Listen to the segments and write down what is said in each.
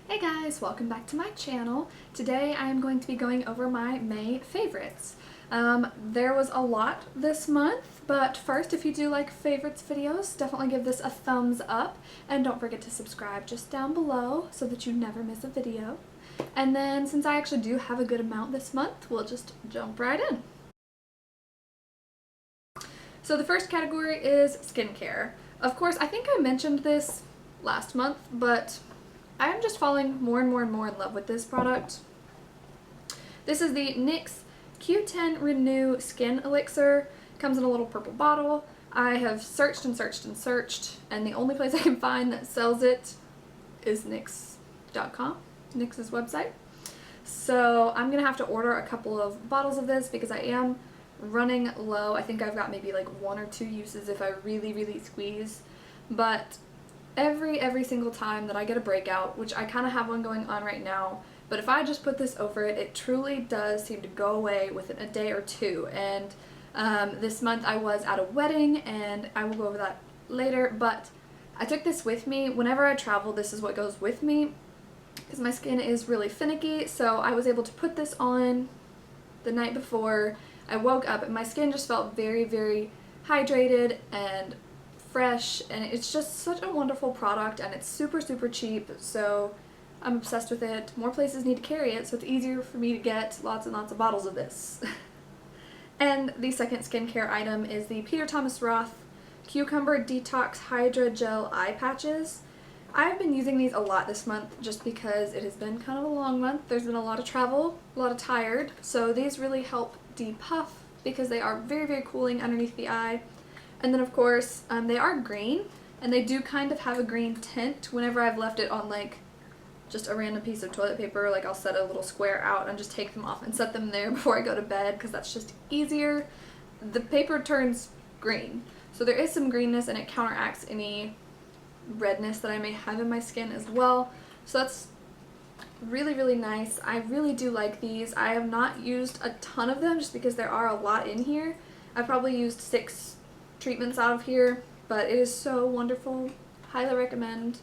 Hey guys, welcome back to my channel. Today I am going to be going over my May favorites. There was a lot this month, but first, if you do like favorites videos, definitely give this a thumbs up and don't forget to subscribe just down below so that you never miss a video. And then since I actually do have a good amount this month, we'll just jump right in. So the first category is skincare. Of course, I think I mentioned this last month, but I am just falling more and more and more in love with this product. This is the NYX Q10 Renew Skin Elixir. It comes in a little purple bottle. I have searched and searched and searched, and the only place I can find that sells it is nyx.com, NYX's website. So I'm going to have to order a couple of bottles of this because I am running low. I think I've got maybe like 1 or 2 uses if I really squeeze. But every single time that I get a breakout, which I kind of have one going on right now, but if I just put this over it, it truly does seem to go away within a day or two. And this month I was at a wedding, and I will go over that later, but I took this with me. Whenever I travel, this is what goes with me because my skin is really finicky, so I was able to put this on the night before. I woke up and my skin just felt very hydrated and fresh, and it's just such a wonderful product, and it's super cheap, so I'm obsessed with it. More places need to carry it, so it's easier for me to get lots and lots of bottles of this. And the second skincare item is the Peter Thomas Roth Cucumber Detox Hydra Gel Eye Patches. I've been using these a lot this month just because it has been kind of a long month. There's been a lot of travel, a lot of tired, so these really help depuff because they are very cooling underneath the eye. And then of course, they are green, and they do kind of have a green tint. Whenever I've left it on like just a random piece of toilet paper, like I'll set a little square out and just take them off and set them there before I go to bed because that's just easier. The paper turns green, so there is some greenness, and it counteracts any redness that I may have in my skin as well. So that's really nice. I really do like these. I have not used a ton of them just because there are a lot in here. I've probably used 6 treatments out of here, but it is so wonderful. Highly recommend.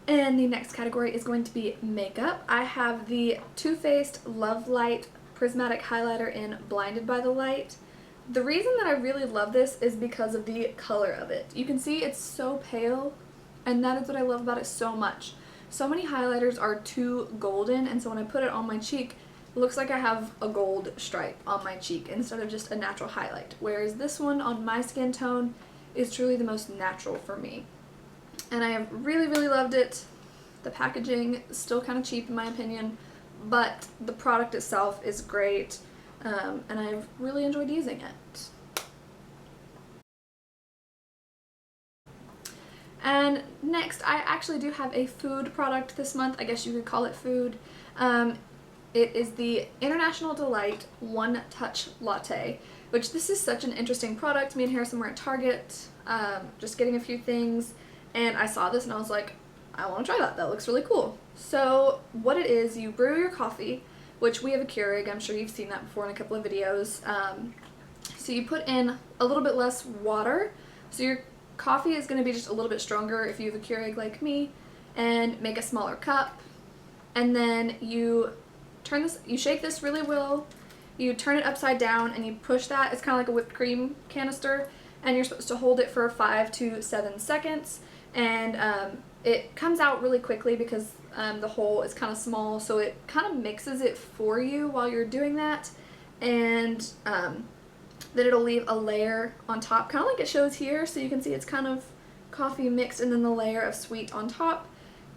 And the next category is going to be makeup. I have the Too Faced Love Light Prismatic Highlighter in Blinded by the Light. The reason that I really love this is because of the color of it. You can see it's so pale, and that is what I love about it so much. So many highlighters are too golden, and so when I put it on my cheek, it looks like I have a gold stripe on my cheek instead of just a natural highlight, whereas this one on my skin tone is truly the most natural for me. And I have really loved it. The packaging is still kind of cheap in my opinion, but the product itself is great, and I've really enjoyed using it. And next, I actually do have a food product this month. I guess you could call it food. It is the International Delight One Touch Latte, which this is such an interesting product. Me and Harrison were at Target, just getting a few things, and I saw this and I was like, I want to try that. That looks really cool. So what it is, you brew your coffee, which we have a Keurig. I'm sure you've seen that before in a couple of videos. So you put in a little bit less water, so your coffee is going to be just a little bit stronger if you have a Keurig like me, and make a smaller cup. And then you turn this, you shake this really well, you turn it upside down and you push that. It's kind of like a whipped cream canister, and you're supposed to hold it for 5 to 7 seconds, and it comes out really quickly because the hole is kind of small, so it kind of mixes it for you while you're doing that, and then it'll leave a layer on top, kind of like it shows here, so you can see it's kind of coffee mixed and then the layer of sweet on top.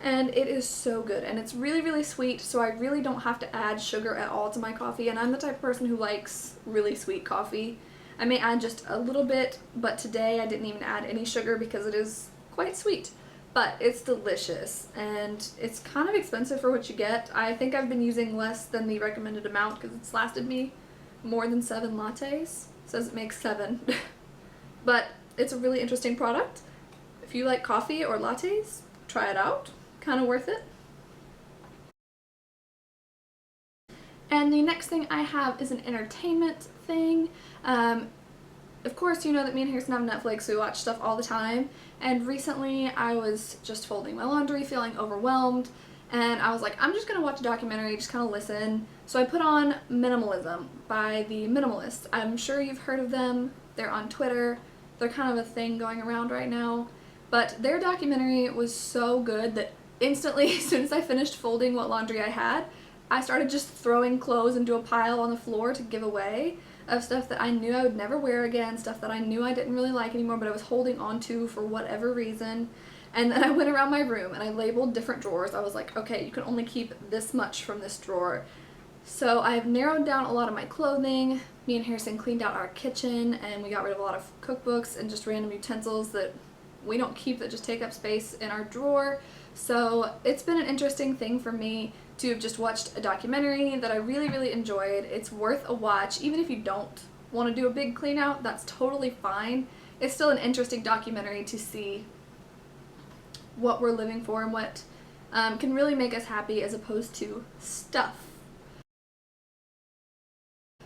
And it is so good, and it's really sweet, so I really don't have to add sugar at all to my coffee, and I'm the type of person who likes really sweet coffee. I may add just a little bit, but today I didn't even add any sugar because it is quite sweet. But it's delicious, and it's kind of expensive for what you get. I think I've been using less than the recommended amount because it's lasted me more than 7 lattes. It says it makes 7. But it's a really interesting product. If you like coffee or lattes, try it out. Kind of worth it. And the next thing I have is an entertainment thing. of course, you know that me and Harrison have Netflix, so we watch stuff all the time, and recently I was just folding my laundry, feeling overwhelmed, and I was like, I'm just gonna watch a documentary, just kind of listen. So I put on Minimalism by The Minimalists. I'm sure you've heard of them. They're on Twitter. They're kind of a thing going around right now. But their documentary was so good that instantly, as soon as I finished folding what laundry I had, I started just throwing clothes into a pile on the floor to give away, of stuff that I knew I would never wear again, stuff that I knew I didn't really like anymore, but I was holding on to for whatever reason. And then I went around my room and I labeled different drawers. I was like, okay, you can only keep this much from this drawer. So I've narrowed down a lot of my clothing. Me and Harrison cleaned out our kitchen, and we got rid of a lot of cookbooks and just random utensils that we don't keep that just take up space in our drawer. So it's been an interesting thing for me to have just watched a documentary that I really, really enjoyed. It's worth a watch. Even if you don't want to do a big clean out, that's totally fine. It's still an interesting documentary to see what we're living for and what can really make us happy as opposed to stuff.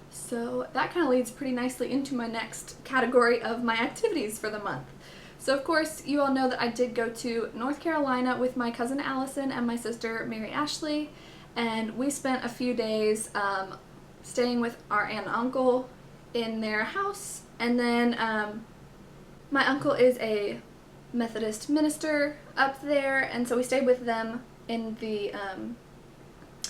So that kind of leads pretty nicely into my next category of my activities for the month. So of course, you all know that I did go to North Carolina with my cousin Allison and my sister Mary Ashley, and we spent a few days staying with our aunt and uncle in their house. And then my uncle is a Methodist minister up there, and so we stayed with them in the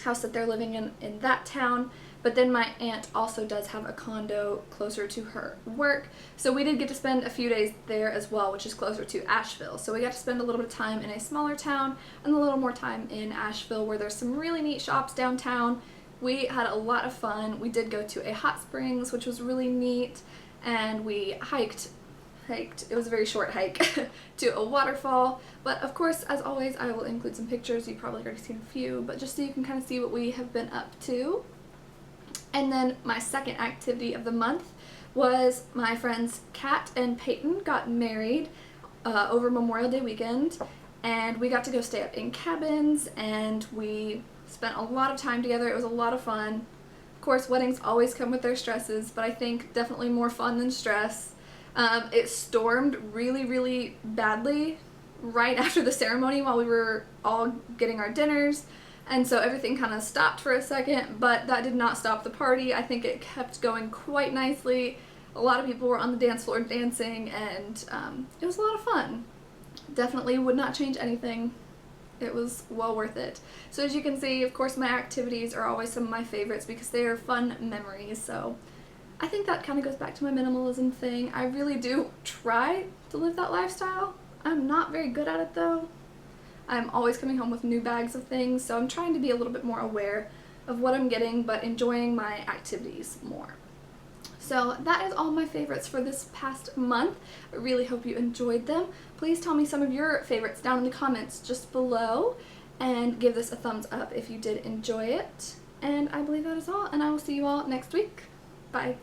house that they're living in that town. But then my aunt also does have a condo closer to her work, so we did get to spend a few days there as well, which is closer to Asheville. So we got to spend a little bit of time in a smaller town and a little more time in Asheville, where there's some really neat shops downtown. We had a lot of fun. We did go to a hot springs, which was really neat, and we hiked, it was a very short hike, to a waterfall. But of course, as always, I will include some pictures. You've probably already seen a few, but just so you can kind of see what we have been up to. And then my second activity of the month was my friends Kat and Peyton got married over Memorial Day weekend, and we got to go stay up in cabins, and we spent a lot of time together. It was a lot of fun. Of course, weddings always come with their stresses, but I think definitely more fun than stress. It stormed really, really badly right after the ceremony while we were all getting our dinners. And so everything kind of stopped for a second, but that did not stop the party. I think it kept going quite nicely. A lot of people were on the dance floor dancing, and it was a lot of fun. Definitely would not change anything. It was well worth it. So as you can see, of course, my activities are always some of my favorites because they are fun memories. So I think that kind of goes back to my minimalism thing. I really do try to live that lifestyle. I'm not very good at it though. I'm always coming home with new bags of things, so I'm trying to be a little bit more aware of what I'm getting, but enjoying my activities more. So that is all my favorites for this past month. I really hope you enjoyed them. Please tell me some of your favorites down in the comments just below, and give this a thumbs up if you did enjoy it. And I believe that is all, and I will see you all next week. Bye.